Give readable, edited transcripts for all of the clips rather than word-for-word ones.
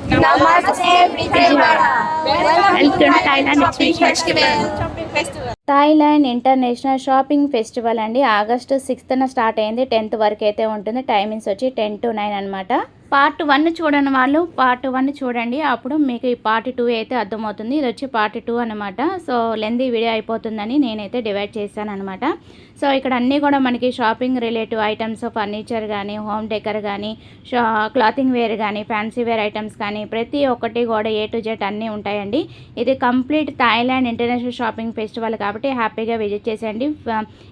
Namaste, Vijayawada. Welcome to Thailand Shopping Festival. Thailand international shopping festival అండి August 6న start అయింది. 10th వరకు అయితే ఉంటుంది. టైమింగ్స్ వచ్చి 10 to 9 అనమాట. పార్ట్ 1 చూడని వాళ్ళు పార్ట్ 1 చూడండి, అప్పుడు మీకు ఈ పార్ట్ 2 అయితే అర్థమవుతుంది. ఇది వచ్చి పార్ట్ 2 అనమాట. సో లెందీ వీడియో అయిపోతుందని నేనైతే డివైడ్ చేశాను అనమాట. సో ఇక్కడ అన్నీ కూడా మనకి షాపింగ్ రిలేటివ్ ఐటమ్స్, ఫర్నిచర్ కానీ, హోమ్ డెకర్ కానీ, క్లాతింగ్ వేర్ కానీ, ఫ్యాన్సీ వేర్ ఐటమ్స్ కానీ ప్రతి ఒక్కటి కూడా A to Z అన్నీ ఉంటాయండి. ఇది complete Thailand international shopping festival కాబట్టి హ్యాపీగా విజిట్ చేసేయండి.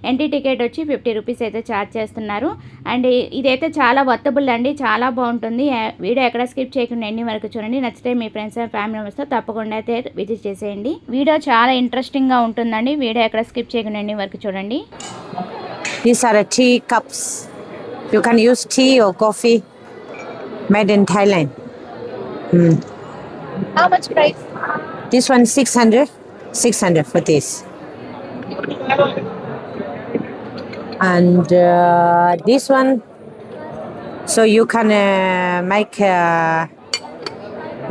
ఎంట్రీ టికెట్ వచ్చి 50 రూపీస్ అయితే ఛార్జ్ చేస్తున్నారు. అండ్ ఇదైతే చాలా వర్తబుల్ అండి, చాలా బాగుంటుంది. వీడియో ఎక్కడ స్కిప్ చేయకుండా ఎండింగ్ వరకు చూడండి. నచ్చితే మీ ఫ్రెండ్స్ అండ్ ఫ్యామిలీ మెంబర్స్తో తప్పకుండా అయితే విజిట్ చేసేయండి. వీడియో చాలా ఇంట్రెస్టింగ్గా ఉంటుందండి. వీడియో ఎక్కడ స్కిప్ చేయకుండా ఎండింగ్ వరకు చూడండి. These are tea cups. You can use tea or coffee made in Thailand. How much price? This one 600 for this. And this one, so you can make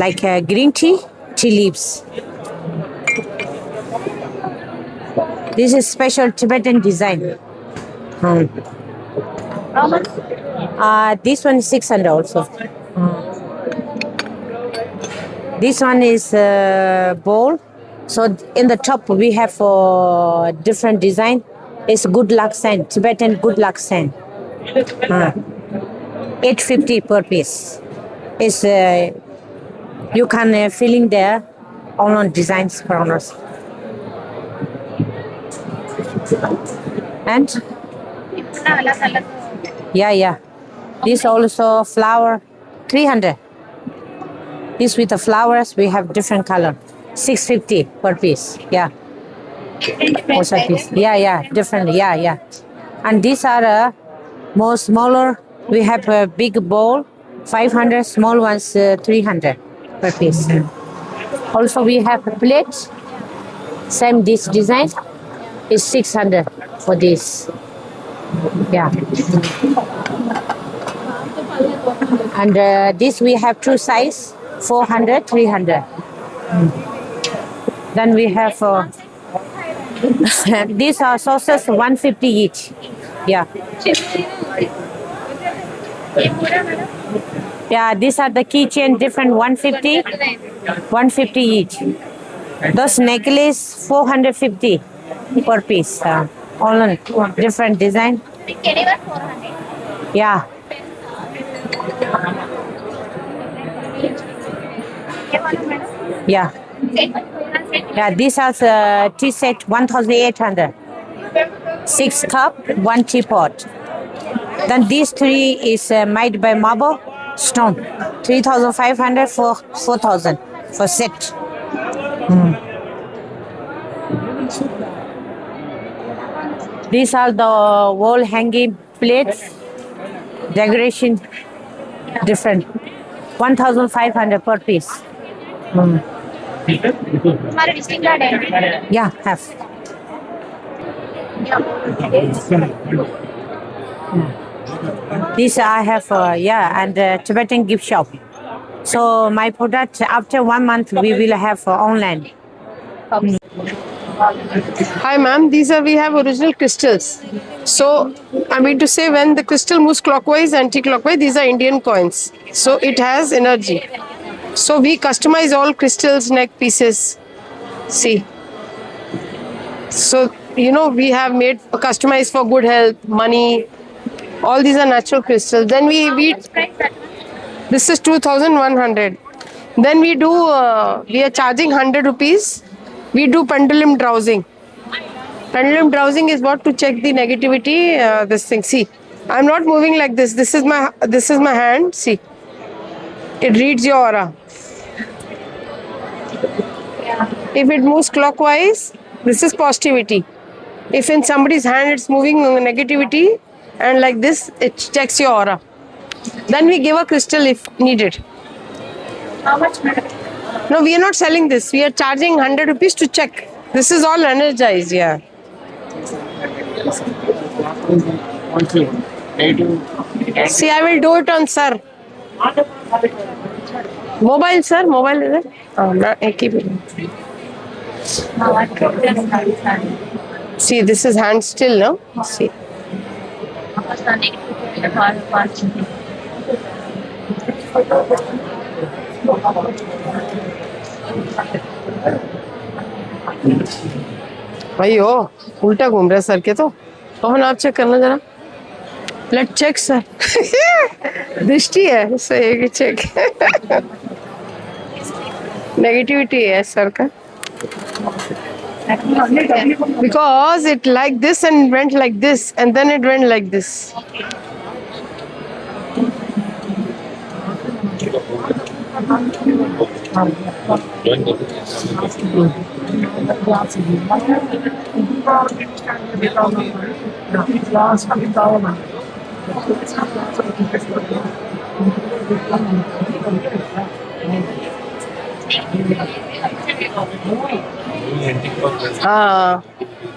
like green tea leaves. This is special Tibetan design. How much? This one is 600 also. This one is bowl. So in the top we have different design. It's good luck sign, Tibetan good luck sign. 850 per piece. It's you can filling there all on designs for us. And yeah. This also flower 300. This with the flowers we have different color. 650 per piece. Yeah. Also piece. Yeah. Different. Yeah. And these are more smaller. We have a big bowl, 500. Small ones 300 per piece. Also we have a plate. Same this design is 600 for this. Yeah. And this we have two size, 400, 300. Then we have these are sauces 150 each. Yeah. Yeah, these are the keychain different 150 each. Those necklace 450 per piece. All on different design. Anyone 400? Yeah. Yeah. Yeah, these are tea set 1,800. 6 cup, 1 teapot. Then these 3 is made by marble stone. 3,500 for 4,000 for set. These are the wall hanging plates. Decoration different. 1,500 per piece. हमारे district guard है. Yeah, have. This I have, and Tibetan gift shop. So my product after 1 month we will have online. Hi ma'am, we have original crystals. So I mean to say when the crystal moves clockwise, anti-clockwise, these are Indian coins. So it has energy. So we customize all crystals, neck pieces. See. So we have made customized for good health, money. All these are natural crystals. Then we this is 2,100. Then we do we are charging 100 rupees. We do pendulum dowsing. Pendulum dowsing is what to check the negativity. This thing. See, I'm not moving like this. This is my hand. See, it reads your aura. If it moves clockwise, this is positivity. If in somebody's hand it's moving negativity, and like this, it checks your aura. Then we give a crystal if needed. How much, madam? No, we are not selling this. We are charging 100 rupees to check. This is all energized, yeah. See, I will do it on sir. Mobile, sir. Mobile is it? Keep it. See, this is hand still, no? See. अयो उल्टा घूम रहा है sir के तो कौन आप check करना जरा लेट चेक सर दृष्टि है सो एक चेक नेगेटिविटी है सर का because it like this and went like this and then it went like this.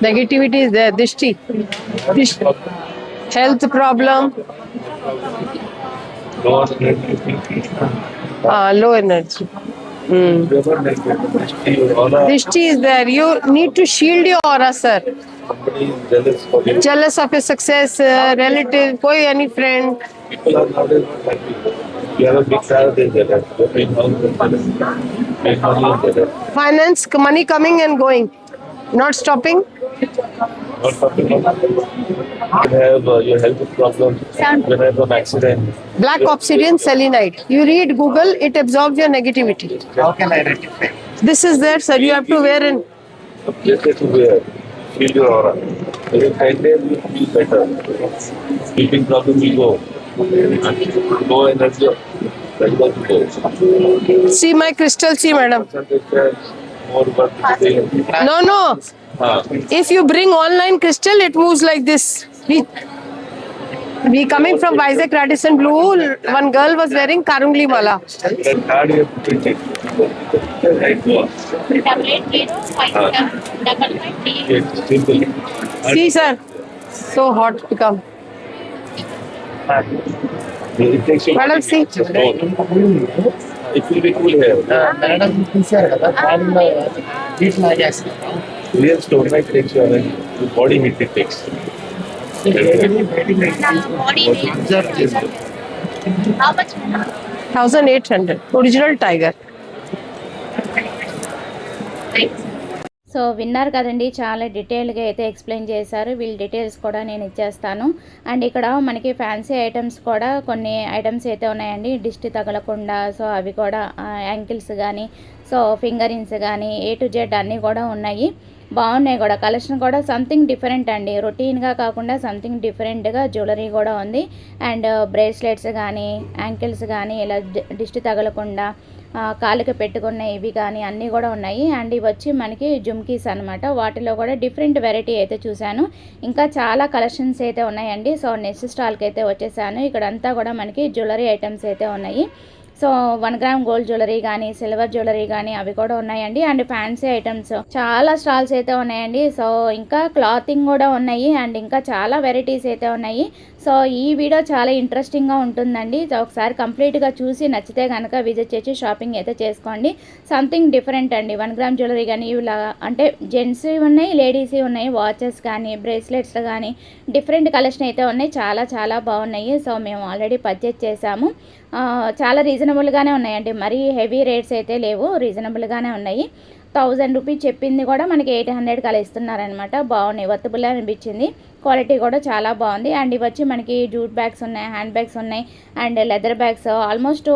Negativity is there. Dishti. Health problem. Low energy. Dishti is there. You need to shield your aura, sir. Jealous of your success, relative, any friend. People are nowadays not happy. You have a big car, they get it. You have a house, make money, get it. Finance, money coming and going. Not stopping. Not talking about you have your health problems. When I have an accident, Black obsidian selenite. You read Google, it absorbs your negativity. How can I rectify? This is there, sir. You have to wear in. just to wear, feel your aura. Within 10 days, you feel better. Sleeping problem will go. And low energy, that will go. See my crystal, see madam. More work. No. If you bring online crystal, it moves like this. We coming from Vizag Radisson Blue. One girl was wearing Karungli Mala. That card you have to print it. Right, go. It's simple. See sir, so hot become. It takes you Madam, see. It will be cool here. Madam తీశారు కదా దానిలో వీటిలో చేస్తారు Real stone like takes your body heat it takes. Observe చేస్తారు How much? 1800. Original tiger. So విన్నారు కదండి, చాలా డీటెయిల్గా అయితే ఎక్స్ప్లెయిన్ చేశారు. వీళ్ళ డీటెయిల్స్ కూడా నేను ఇచ్చేస్తాను. అండ్ ఇక్కడ మనకి ఫ్యాన్సీ ఐటమ్స్ కూడా కొన్ని ఐటమ్స్ అయితే ఉన్నాయండి, దిష్టి తగలకుండా. సో అవి కూడా యాంకిల్స్ కానీ, సో ఫింగర్ రింగ్స్ కానీ, A to Z అన్నీ కూడా ఉన్నాయి. బాగున్నాయి కూడా, కలెక్షన్ కూడా సంథింగ్ డిఫరెంట్ అండి. రొటీన్గా కాకుండా సంథింగ్ డిఫరెంట్గా జ్యువెలరీ కూడా ఉంది. అండ్ బ్రేస్లెట్స్ కానీ, యాంకిల్స్ కానీ, ఇలా దిష్టి తగలకుండా కాళ్ళకి పెట్టుకున్న ఇవి కానీ అన్నీ కూడా ఉన్నాయి. అండ్ ఇవి వచ్చి మనకి జుమ్కీస్ అనమాట. వాటిలో కూడా డిఫరెంట్ వెరైటీ అయితే చూశాను. ఇంకా చాలా కలెక్షన్స్ అయితే ఉన్నాయండి. సో నెక్స్ట్ స్టాల్కి అయితే వచ్చేసాను. ఇక్కడంతా కూడా మనకి జ్యువెలరీ ఐటమ్స్ అయితే ఉన్నాయి. సో 1 గ్రామ్ గోల్డ్ జ్యువెలరీ కానీ, సిల్వర్ జ్యువెలరీ కానీ అవి కూడా ఉన్నాయండి. అండ్ ఫ్యాన్సీ ఐటమ్స్ చాలా స్టాల్స్ అయితే ఉన్నాయండి. సో ఇంకా క్లాతింగ్ కూడా ఉన్నాయి. అండ్ ఇంకా చాలా వెరైటీస్ అయితే ఉన్నాయి. సో ఈ వీడియో చాలా ఇంట్రెస్టింగ్గా ఉంటుందండి. సో ఒకసారి కంప్లీట్గా చూసి నచ్చితే కనుక విజిట్ చేసి షాపింగ్ అయితే చేసుకోండి. సంథింగ్ డిఫరెంట్ అండి. 1 గ్రామ్ జ్యువెలరీ కానీ ఇలా అంటే జెంట్స్ ఉన్నాయి, లేడీస్ ఉన్నాయి, వాచెస్ కానీ, బ్రేస్లెట్స్ కానీ డిఫరెంట్ కలెక్షన్ అయితే ఉన్నాయి. చాలా చాలా బాగున్నాయి. సో మేము ఆల్రెడీ పర్చేజ్ చేసాము. చాలా రీజనబుల్గానే ఉన్నాయండి. మరీ హెవీ రేట్స్ అయితే లేవు, రీజనబుల్గానే ఉన్నాయి. 1000 రూపీస్ చెప్పింది కూడా మనకి 800 అలా ఇస్తున్నారనమాట. బాగున్నాయి, వర్తబుల్ అనిపించింది. క్వాలిటీ కూడా చాలా బాగుంది. అండ్ ఇవి వచ్చి మనకి జూట్ బ్యాగ్స్ ఉన్నాయి, హ్యాండ్ బ్యాగ్స్ ఉన్నాయి, అండ్ లెదర్ బ్యాగ్స్. ఆల్మోస్ట్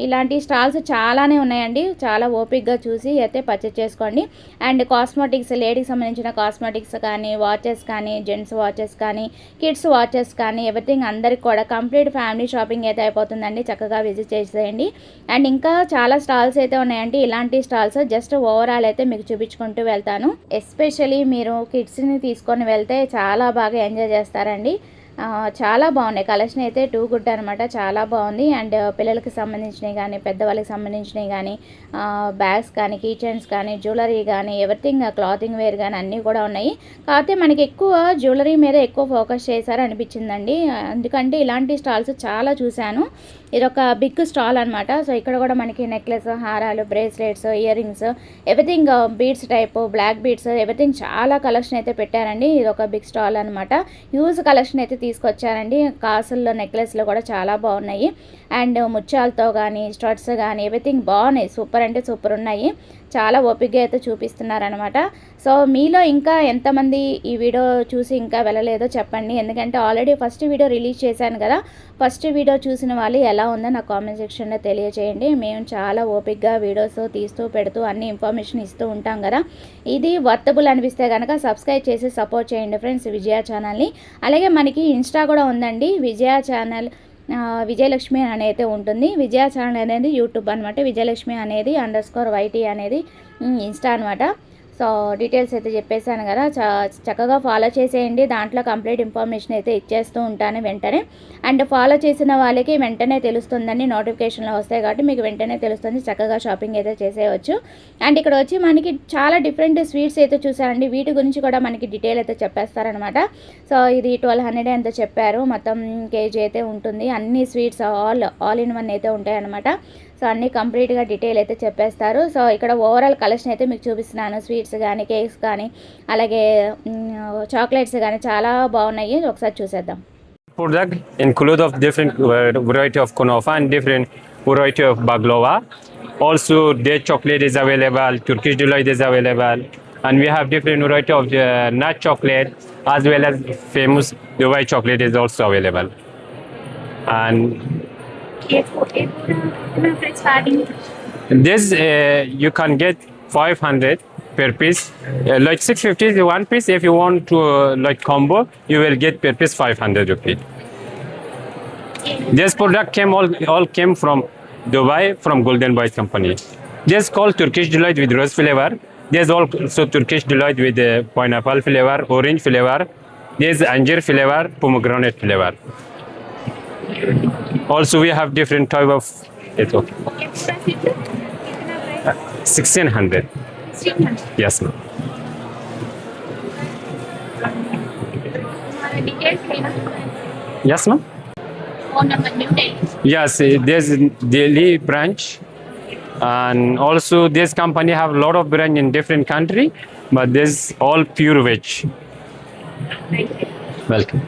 ఇలాంటి స్టాల్స్ చాలానే ఉన్నాయండి. చాలా ఓపిక్గా చూసి అయితే పర్చేస్ చేసుకోండి. అండ్ కాస్మెటిక్స్, లేడీకి సంబంధించిన కాస్మెటిక్స్ కానీ, వాచెస్ కానీ, జెంట్స్ వాచెస్ కానీ, కిడ్స్ వాచెస్ కానీ, ఎవ్రీథింగ్ అందరికి కూడా కంప్లీట్ ఫ్యామిలీ షాపింగ్ అయితే అయిపోతుందండి. చక్కగా విజిట్ చేసేయండి. అండ్ ఇంకా చాలా స్టాల్స్ అయితే ఉన్నాయండి. ఇలాంటి స్టాల్స్ జస్ట్ ఓవరాల్ అయితే మీకు చూపించుకుంటూ వెళ్తాను. ఎస్పెషలీ మీరు కిడ్స్ని తీసుకొని వెళ్తే చాలా బాగా ఎంజాయ్ చేస్తారండి. చాలా బాగున్నాయి. కలెక్షన్ అయితే టూ గుడ్ అనమాట. చాలా బాగుంది. అండ్ పిల్లలకి సంబంధించినవి కానీ, పెద్దవాళ్ళకి సంబంధించినవి కానీ, బ్యాగ్స్ కానీ, కిచెన్స్ కానీ, జ్యువెలరీ కానీ, ఎవ్రీథింగ్ క్లాతింగ్ వేర్ కానీ అన్నీ కూడా ఉన్నాయి. కాకపోతే మనకి ఎక్కువ జ్యువెలరీ మీద ఎక్కువ ఫోకస్ చేశారు అనిపించిందండి. ఎందుకంటే ఇలాంటి స్టాల్స్ చాలా చూశాను. ఇదొక బిగ్ స్టాల్ అనమాట. సో ఇక్కడ కూడా మనకి నెక్లెస్, హారాలు, bracelets, earrings, everything beads type, black beads, everything చాలా కలెక్షన్ అయితే పెట్టారండి. ఇది ఒక బిగ్ స్టాల్ అనమాట. హ్యూజ్ కలెక్షన్ అయితే తీసుకొచ్చారండి. కాసుల్లో, నెక్లెస్లు కూడా చాలా బాగున్నాయి. అండ్ ముత్యాలతో కానీ, స్టడ్స్ కానీ ఎవ్రీథింగ్ బాగున్నాయి. సూపర్ అంటే సూపర్ ఉన్నాయి. చాలా ఓపికగా అయితే చూపిస్తున్నారనమాట. సో మీలో ఇంకా ఎంతమంది ఈ వీడియో చూసి ఇంకా వెళ్ళలేదో చెప్పండి. ఎందుకంటే ఆల్రెడీ ఫస్ట్ వీడియో రిలీజ్ చేశాను కదా. ఫస్ట్ వీడియో చూసిన వాళ్ళు ఎలా ఉందో నా కామెంట్ సెక్షన్లో తెలియజేయండి. మేము చాలా ఓపికగా వీడియోస్ తీస్తూ పెడుతూ అన్ని ఇన్ఫర్మేషన్ ఇస్తూ ఉంటాం కదా. ఇది వర్తబుల్ అనిపిస్తే కనుక సబ్స్క్రైబ్ చేసి సపోర్ట్ చేయండి ఫ్రెండ్స్ విజయ ఛానల్ని. అలాగే మనకి ఇన్స్టా కూడా ఉందండి. విజయ ఛానల్ విజయలక్ష్మి అనేది అయితే ఉంటుంది. విజయ ఛానల్ అనేది యూట్యూబ్ అనమాట. విజయలక్ష్మి అనేది _YT అనేది ఇన్స్టా అనమాట. సో డీటెయిల్స్ అయితే చెప్పేశాను కదా. చక్కగా ఫాలో చేసేయండి. దాంట్లో కంప్లీట్ ఇన్ఫర్మేషన్ అయితే ఇచ్చేస్తూ ఉంటాను వెంటనే. అండ్ ఫాలో చేసిన వాళ్ళకి వెంటనే తెలుస్తుందని నోటిఫికేషన్లో వస్తాయి కాబట్టి మీకు వెంటనే తెలుస్తుంది. చక్కగా షాపింగ్ అయితే చేసేయచ్చు. అండ్ ఇక్కడ వచ్చి మనకి చాలా డిఫరెంట్ స్వీట్స్ అయితే చూసారండి. వీటి గురించి కూడా మనకి డీటెయిల్ అయితే చెప్పేస్తారనమాట. సో ఇది 1200 ఎంతో చెప్పారు. మొత్తం కేజీ అయితే ఉంటుంది. అన్ని స్వీట్స్ ఆల్ ఇన్ వన్ అయితే ఉంటాయి అనమాట. సో అన్నీ కంప్లీట్గా డీటెయిల్ అయితే చెప్పేస్తారు. సో ఇక్కడ ఓవరాల్ కలెక్షన్ అయితే మీకు చూపిస్తున్నాను. స్వీట్స్ కానీ, కేక్స్ కానీ, అలాగే చాక్లెట్స్ కానీ చాలా బాగున్నాయి. ఒకసారి చూసేద్దాం. Product include of different variety of kunafa and different variety of baklava. Also, date chocolate is available, Turkish delight is available, and we have different variety of nut chocolate as well as famous Dubai chocolate is also available. And this you can get 500 per piece, like 650 is one piece. If you want to like combo, you will get per piece 500 rupees. This product all came from Dubai, from Golden Boys company. This called Turkish delight with rose flavor. There's also Turkish delight with pineapple flavor, orange flavor. There's anjir flavor, pomegranate flavor. Also we have different type of it's okay. 1600. Yes ma'am. Yes ma'am. phone number New Delhi. Yes, there's Delhi branch, and also this company have a lot of branch in different country, but this all pure veg. Welcome.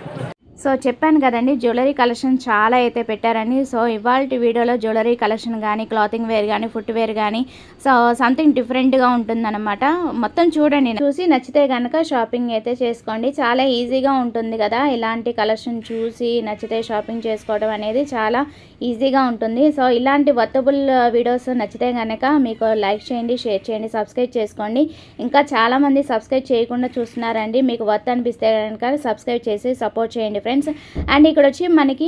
So చెప్పాను కదండి, jewellery collection చాలా అయితే పెట్టారని. So ఇవాళ వీడియోలో jewellery collection కానీ, clothing wear కానీ, foot wear కానీ, సో సంథింగ్ డిఫరెంట్గా ఉంటుందన్నమాట. మొత్తం చూడండి, చూసి నచ్చితే కనుక షాపింగ్ అయితే చేసుకోండి. చాలా ఈజీగా ఉంటుంది కదా, ఇలాంటి కలెక్షన్ చూసి నచ్చితే షాపింగ్ చేసుకోవడం అనేది చాలా ఈజీగా ఉంటుంది. సో ఇలాంటి వర్తబుల్ వీడియోస్ నచ్చితే కనుక మీకు లైక్ చేయండి, షేర్ చేయండి, సబ్స్క్రైబ్ చేసుకోండి. ఇంకా చాలామంది సబ్స్క్రైబ్ చేయకుండా చూస్తున్నారండి. మీకు వర్త్ అనిపిస్తే కనుక సబ్స్క్రైబ్ చేసి సపోర్ట్ చేయండి ఫ్రెండ్స్. అండ్ ఇక్కడ వచ్చి మనకి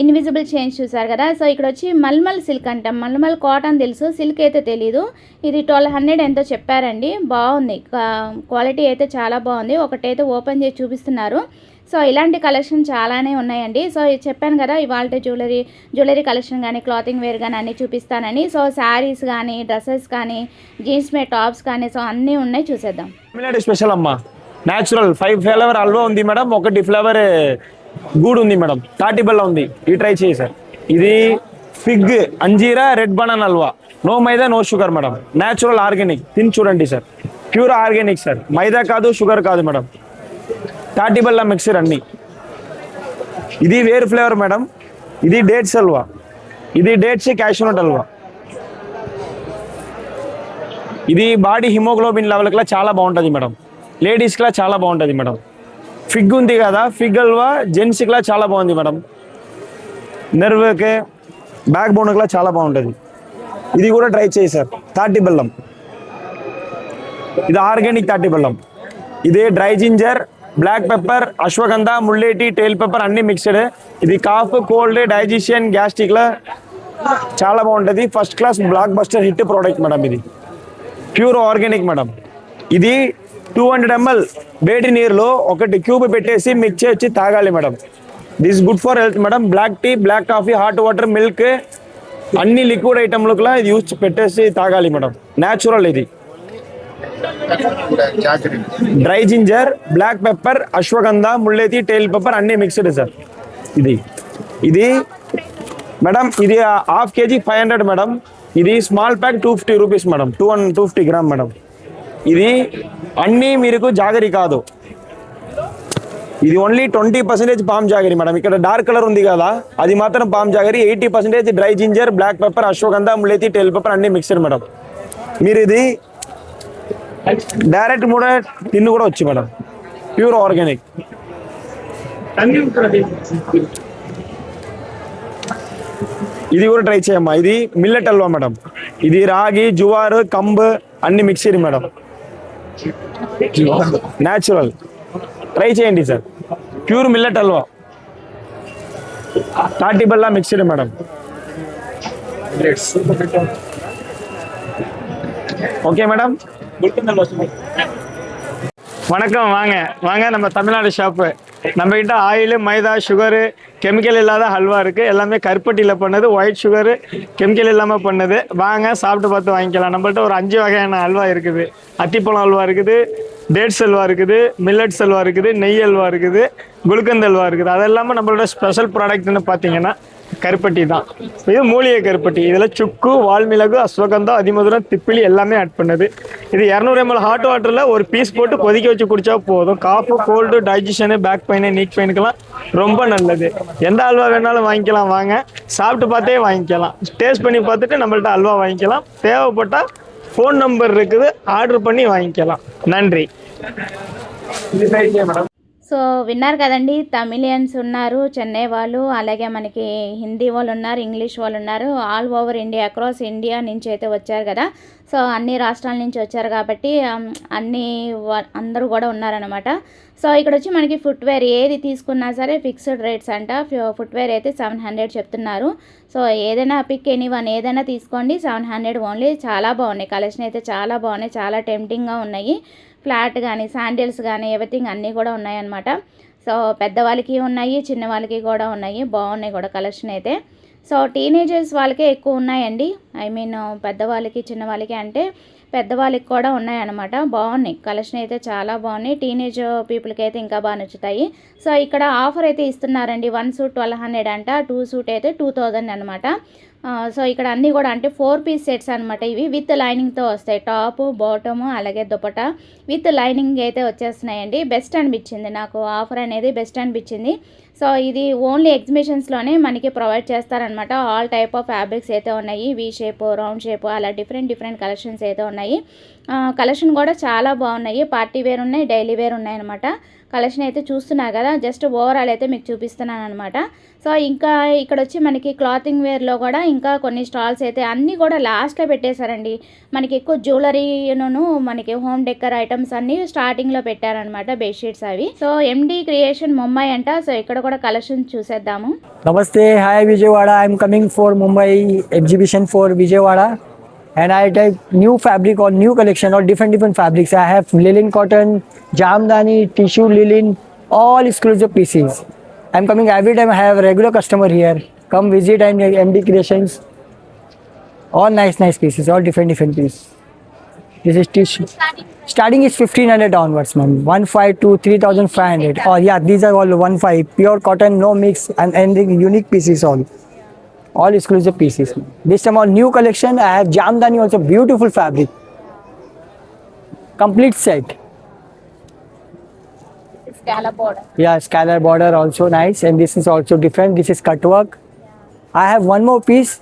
ఇన్విజిబుల్ చైన్స్ చూసారు కదా. సో ఇక్కడ వచ్చి మల్మల్ సిల్క్ అంటాం, మల్మల్ కాటన్ తెలుసు, సిల్క్ అయితే తెలీదు. ఇది 1200 ఎంతో చెప్పారండి. బాగుంది, క్వాలిటీ అయితే చాలా బాగుంది. ఒకటైతే ఓపెన్ చేసి చూపిస్తున్నారు. సో ఇలాంటి కలెక్షన్ చాలానే ఉన్నాయండి. సో చెప్పాను కదా, ఇవాళ జ్యువెలరీ కలెక్షన్ కానీ, క్లాతింగ్ వేర్ కానీ అన్నీ చూపిస్తానని. సో శారీస్ కానీ, డ్రెస్సెస్ కానీ, జీన్స్ మీద టాప్స్ కానీ, సో అన్నీ ఉన్నాయి, చూసేద్దాం. తమిళనాడు స్పెషల్ అమ్మా, న్యాచురల్ 5 ఫ్లేవర్ హల్వా ఉంది మేడం, 1 ఫ్లేవర్ గూడ్ ఉంది మేడం, తాటి బెల్లం ఉంది. ఇది ట్రై చేయి సార్. ఇది ఫిగ్ అంజీరా red banana halwa, no maida no sugar madam, natural organic. తిని చూడండి sir, pure organic sir, maida కాదు షుగర్ కాదు మేడం, తాటి బెల్లం మిక్సర్ అన్ని. ఇది వేరు ఫ్లేవర్ మేడం, ఇది డేట్స్ హల్వా, ఇది డేట్స్ క్యాషనట్ హల్వా. ఇది బాడీ హిమోగ్లోబిన్ లెవెల్కి చాలా బాగుంటుంది మేడం, లేడీస్కి చాలా బాగుంటుంది మేడం. ఫిగ్ ఉంది కదా, ఫిగ్ హల్వా జెంట్స్కి చాలా బాగుంది మేడం, నెర్వ్కి బ్యాక్ బోన్కి చాలా బాగుంటుంది. ఇది కూడా ట్రై చేయి సార్. తాటి బెల్లం, ఇది ఆర్గానిక్ తాటి బెల్లం. ఇదే dry ginger, black pepper, ashwagandha, mulethi, tail pepper అన్ని మిక్స్డ్. ఇది కాఫ్, కోల్డ్, డైజెషన్, గ్యాస్ట్రిక్లో చాలా బాగుంటుంది. First class block buster hit product madam. ఇది ప్యూర్ ఆర్గానిక్ మేడం. ఇది 200 ml వేడి నీరులో 1 క్యూబ్ పెట్టేసి మిక్స్ చేసి తాగాలి madam. This good for health madam. Black tea, black coffee, hot water, milk అన్ని లిక్విడ్ ఐటమ్లకు ఇది యూజ్ పెట్టేసి తాగాలి మేడం. న్యాచురల్ ఇది. Dry ginger, black pepper, ashwagandha, mulethi, tail pepper అన్నీ మిక్స్డ్ సార్. ఇది మేడం ఇది హాఫ్ కేజీ 500 మేడం. ఇది small pack 250 rupees madam. 250 gram madam. ఇది అన్నీ మీకు జాగరి కాదు, ఇది ఓన్లీ 20% పామ్ జాగరి మేడం. ఇక్కడ డార్క్ కలర్ ఉంది కదా, అది మాత్రం palm jaggery. 80% dry ginger, black pepper, ashwagandha, mulethi, tail pepper అన్నీ మిక్స్డ్ మేడం. మీరు ఇది డైరెక్ట్ కూడా తిన్ను కూడా వచ్చి మేడం. Pure organic. ఇది కూడా ట్రై చేయమ్మా. ఇది మిల్లెట్ హల్వా మేడం. ఇది రాగి, జువారు, కంబ్ అన్ని మిక్స్డ్ మేడం. న్యాచురల్. ట్రై చేయండి సార్. ప్యూర్ మిల్లెట్ హల్వా, తాటి Bella mixed madam. Okay madam. வணக்கம். வாங்க வாங்க நம்ம தமிழ்நாடு ஷாப்பு. நம்மகிட்ட ஆயில், மைதா, சுகரு, கெமிக்கல் இல்லாத ஹல்வா இருக்குது. எல்லாமே கருப்பட்டியில் பண்ணது, ஒயிட் சுகரு, கெமிக்கல் இல்லாமல் பண்ணது. வாங்க சாப்பிட்டு பார்த்து வாங்கிக்கலாம். நம்மள்ட்ட ஒரு 5 வகையான ஹல்வா இருக்குது. அத்திப்பழம் ஹல்வா இருக்குது, டேட்ஸ் ஹல்வா இருக்குது, மில்லட்ஸ் ஹல்வா இருக்குது, நெய் ஹல்வா இருக்குது, குலுக்கந்த் ஹல்வா இருக்குது. அது எல்லாமே நம்மளோட ஸ்பெஷல் ப்ராடக்ட்னு பார்த்தீங்கன்னா கருப்பட்டி தான். இது மூலிகை கருப்பட்டி. இதில் சுக்கு, வால்மிளகு, அஸ்வகந்தா, அதிமதுரம், திப்பிலி எல்லாமே ஆட் பண்ணுது. இது 200 ml ஹாட் வாட்டரில் ஒரு பீஸ் போட்டு கொதிக்க வச்சு குடிச்சா போதும். காஃபு, கோல்டு, டைஜஷனு, பேக் பெயின், நீக் பெயினுக்கெல்லாம் ரொம்ப நல்லது. எந்த அல்வா வேணாலும் வாங்கிக்கலாம். வாங்க சாப்பிட்டு பார்த்தே வாங்கிக்கலாம். டேஸ்ட் பண்ணி பார்த்துட்டு நம்மள்ட்ட அல்வா வாங்கிக்கலாம். தேவைப்பட்டால் ஃபோன் நம்பர் இருக்குது, ఆర్డర్ பண்ணி వాంగిக்கலாம். நன்றி. సో విన్నారు కదండి, తమిళియన్స్ ఉన్నారు, చెన్నై వాళ్ళు, అలాగే మనకి హిందీ వాళ్ళు ఉన్నారు, ఇంగ్లీష్ వాళ్ళు ఉన్నారు. All over India, across India నుంచి అయితే వచ్చారు కదా. సో అన్ని రాష్ట్రాల నుంచి వచ్చారు కాబట్టి అందరూ కూడా ఉన్నారనమాట. సో ఇక్కడ వచ్చి మనకి ఫుట్వేర్ ఏది తీసుకున్నా సరే ఫిక్స్డ్ రేట్స్ అంట. ఫుట్వేర్ అయితే 700 చెప్తున్నారు. సో ఏదైనా పిక్ ఎనీవన్ ఏదైనా తీసుకోండి, 700 ఓన్లీ. చాలా బాగున్నాయి, కలెక్షన్ అయితే చాలా బాగున్నాయి, చాలా టెంప్టింగ్గా ఉన్నాయి. ఫ్లాట్ కానీ, శాండిల్స్ కానీ, ఎవ్రీథింగ్ అన్నీ కూడా ఉన్నాయన్నమాట. సో పెద్దవాళ్ళకి ఉన్నాయి, చిన్నవాళ్ళకి కూడా ఉన్నాయి, బాగున్నాయి కూడా కలెక్షన్ అయితే. సో టీనేజర్స్ వాళ్ళకే ఎక్కువ ఉన్నాయండి. ఐ మీన్ పెద్దవాళ్ళకి, చిన్నవాళ్ళకి అంటే పెద్దవాళ్ళకి కూడా ఉన్నాయన్నమాట. బాగున్నాయి కలెక్షన్ అయితే, చాలా బాగున్నాయి. టీనేజ్ పీపుల్కి అయితే ఇంకా బాగా నచ్చుతాయి. సో ఇక్కడ ఆఫర్ అయితే ఇస్తున్నారండి. 1 సూట్ 1200 అంట, 2 సూట్ అయితే 2000 అనమాట. సో ఇక్కడ అన్నీ కూడా అంటే 4 పీస్ సెట్స్ అనమాట. ఇవి విత్ లైనింగ్తో వస్తాయి. టాపు, బాటము, అలాగే దుపట్టా విత్ లైనింగ్ అయితే వచ్చేస్తున్నాయండి. బెస్ట్ అనిపించింది నాకు, ఆఫర్ అనేది బెస్ట్ అనిపించింది. సో ఇది ఓన్లీ ఎగ్జిబిషన్స్లోనే మనకి ప్రొవైడ్ చేస్తారనమాట. ఆల్ టైప్ ఆఫ్ ఫ్యాబ్రిక్స్ అయితే ఉన్నాయి. వీ షేప్, రౌండ్ షేప్, అలా డిఫరెంట్ కలెక్షన్స్ అయితే ఉన్నాయి. కలెక్షన్ కూడా చాలా బాగున్నాయి. పార్టీ వేర్ ఉన్నాయి, డైలీ వేర్ ఉన్నాయన్నమాట. కలెక్షన్ అయితే చూస్తున్నారు కదా, జస్ట్ ఓవరాల్ అయితే మీకు చూపిస్తున్నాను అనమాట. సో ఇంకా ఇక్కడ వచ్చి మనకి క్లాతింగ్ వేర్లో కూడా ఇంకా కొన్ని స్టాల్స్ అయితే అన్నీ కూడా లాస్ట్లో పెట్టేశారండి. మనకి ఎక్కువ జ్యువెలరీను, మనకి హోమ్ డెకర్ ఐటమ్స్ అన్నీ స్టార్టింగ్లో పెట్టారనమాట, బెడ్షీట్స్ అవి. సో ఎండి క్రియేషన్ ముంబై అంట. సో ఇక్కడ కూడా కలెక్షన్ చూసేద్దాము. నమస్తే, hi Vijayawada. I'm coming for Mumbai exhibition for Vijayawada. And I type new fabric or new collection or different fabrics. I have linen cotton, jamdani, tissue linen, all exclusive pieces. I'm coming every time. I have a regular customer here. Come visit and MD Creations. All nice pieces, all different pieces. This is tissue. Starting is 1500 onwards, ma'am. 1500 to 3500. Oh yeah, these are all 15. Pure cotton, no mix, and unique pieces all exclusive pieces. This time all new collection. I have jamdani also, beautiful fabric, complete set. Scallop border. Yeah, scallop border also nice, and this is also different. This is cut work. I have one more piece.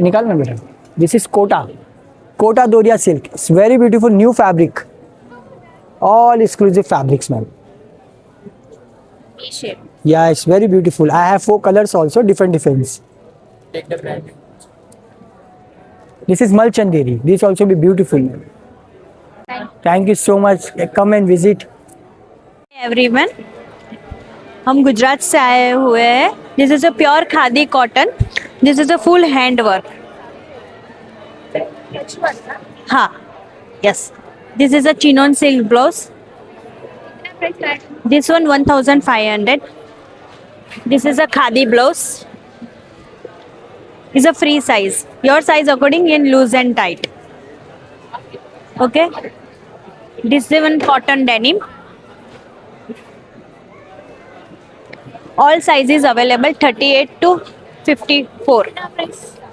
Nikal na beta. This is Kota Doria silk. It's very beautiful new fabric. All exclusive fabrics, ma'am. V-shape. Yeah, it's very beautiful. I have 4 colors also, different. Take the brand. This is Malchanderi. This also be beautiful. Thank you so much. Come and visit. Everyone, हम गुजरात से आए हुए हैं. This is a pure khadi cotton. This is a full hand work. हाँ, yes. This is a chinon silk blouse. This one 1500. This is a khadi blouse. Is a free size. Your size according in loose and tight. Okay. This is one cotton denim. All sizes available 38 to 54.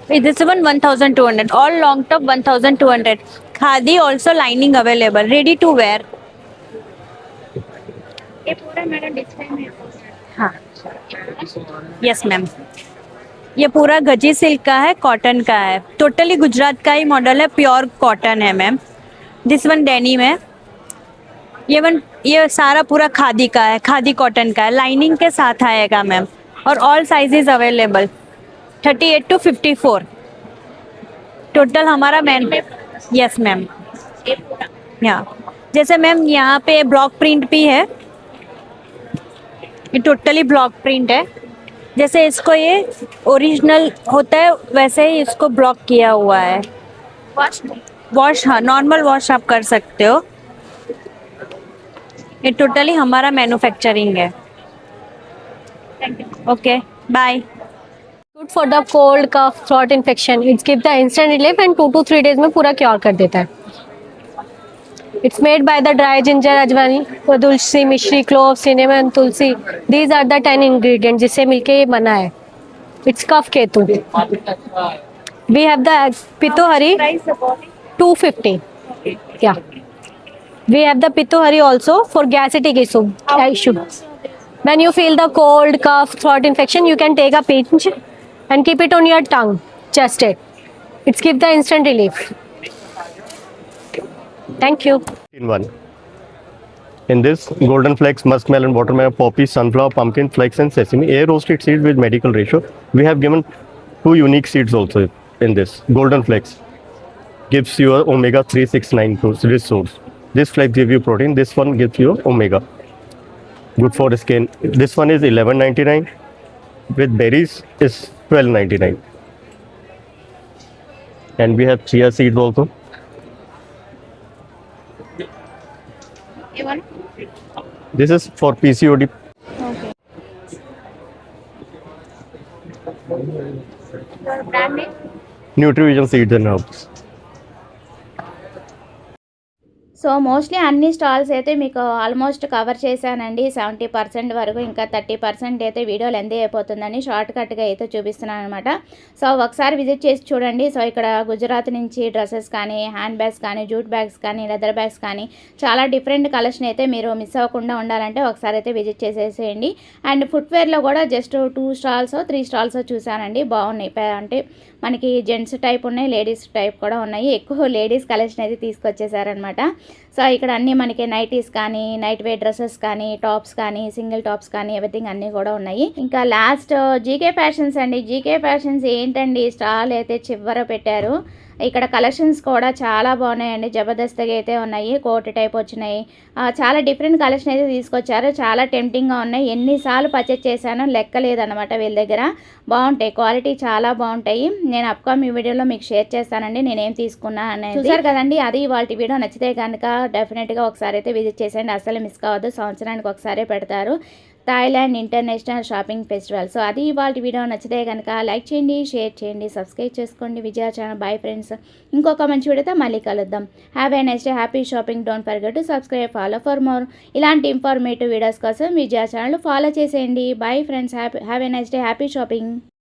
This one 1200. All long top 1200. Khadi also lining available. Ready to wear. ये पूरा madam display में हाँ. Yes ma'am. ये पूरा गजी silk का है, cotton का है. टोटली गुजरात का ही मॉडल है, प्योर कॉटन है मैम. दिस वन डेनिम है. ये सारा पूरा खादी का है, खादी कॉटन का है. लाइनिंग के साथ आएगा मैम. और all sizes available 38 to 54. Total हमारा मैम. Yes ma'am. यहाँ जैसे मैम यहाँ पे ब्लॉक प्रिंट भी है. ये टोटली ब्लॉक प्रिंट है. जैसे इसको ये ओरिजिनल होता है वैसे ही इसको ब्लॉक किया हुआ है. वॉश हाँ नॉर्मल वॉश आप कर सकते हो. ये टोटली हमारा मैन्युफैक्चरिंग है. Okay bye. Good for the cold cough throat infection. It's give the instant relief and 2 to 3 days में पूरा क्योर कर देता है. It's made by the dry ginger, ajwani, tulsi, mishri, clove, cinnamon, tulsi. These are the 10 ingredients जिससे मिलके ये बना है. It's कफ केतु. We have the pituhari 250. Yeah. We have the pituhari also for gastritic issue. When you feel the cold, cough, throat infection, you can take a pinch and keep it on your tongue. Just it. It's give the instant relief. Thank you. In one. In this, golden flax, muskmelon, watermelon, poppy, sunflower, pumpkin, flax and sesame, air roasted seeds with medical ratio. We have given 2 unique seeds also in this. Golden flax gives you a omega 369 rich source. This flax gives you protein. This one gives you omega. Good for the skin. This one is 11.99. With berries is 12.99. And we have chia seeds also. This is for PCOD. Okay. Your brand name? Nutrivision seeds and herbs. So mostly అన్ని stalls అయితే మీకు almost cover చేశానండి. 70% వరకు. ఇంకా 30% అయితే video length అయిపోతుందని short కట్గా అయితే చూపిస్తున్నాను అనమాట. సో ఒకసారి విజిట్ చేసి చూడండి. సో ఇక్కడ గుజరాత్ నుంచి డ్రెస్సెస్ కానీ, హ్యాండ్ బ్యాగ్స్ కానీ, జూట్ బ్యాగ్స్ కానీ, లెదర్ బ్యాగ్స్ కానీ చాలా డిఫరెంట్ కలెక్షన్ అయితే మీరు మిస్ అవ్వకుండా ఉండాలంటే ఒకసారి అయితే విజిట్ చేసేసేయండి. అండ్ ఫుట్వేర్లో కూడా జస్ట్ 2 స్టాల్స్ 3 స్టాల్స్ చూసానండి. బాగున్నాయి. అంటే మనకి జెంట్స్ టైప్ ఉన్నాయి, లేడీస్ టైప్ కూడా ఉన్నాయి. ఎక్కువ లేడీస్ కలెక్షన్ అయితే తీసుకొచ్చేసారనమాట. సో ఇక్కడ అన్నీ మనకి నైటీస్ కానీ, నైట్ వేర్ డ్రెస్సెస్ కానీ, టాప్స్ కానీ, సింగిల్ టాప్స్ కానీ ఎవ్రీథింగ్ అన్నీ కూడా ఉన్నాయి. ఇంకా లాస్ట్ జీకే ఫ్యాషన్స్ అండి. జీకే ఫ్యాషన్స్ ఏంటండి స్టాల్ అయితే చివర పెట్టారు. ఇక్కడ కలెక్షన్స్ కూడా చాలా బాగున్నాయండి. జబర్దస్త్గా అయితే ఉన్నాయి. కోట్ టైప్ వచ్చినాయి. చాలా డిఫరెంట్ కలెక్షన్ అయితే తీసుకొచ్చారు. చాలా టెంప్టింగ్గా ఉన్నాయి. ఎన్నిసార్లు పర్చేస్ చేశానో లెక్క లేదనమాట వీళ్ళ దగ్గర. బాగుంటాయి, క్వాలిటీ చాలా బాగుంటాయి. నేను అప్కమింగ్ వీడియోలో మీకు షేర్ చేస్తానండి నేనేం తీసుకున్నా అనేది. చూసారు కదండి, అది ఇవాళ వీడియో. నచ్చితే కనుక డెఫినెట్గా ఒకసారి అయితే విజిట్ చేసేయండి. అసలు మిస్ కావద్దు. సంవత్సరానికి ఒకసారి పెడతారు Thailand international shopping festival. So అది ఇవాళ వీడియో. నచ్చితే కనుక లైక్ చేయండి, షేర్ చేయండి, సబ్స్క్రైబ్ చేసుకోండి విజయ ఛానల్. Bye friends. ఇంకొక మంచి వీడియోతో మళ్ళీ కలుద్దాం. Have a nice day, happy shopping. Don't forget to subscribe, follow for more. ఇలాంటి ఇన్ఫర్మేటివ్ వీడియోస్ కోసం విజయ ఛానల్ ఫాలో చేసేయండి. Bye friends. Have a nice day, happy shopping.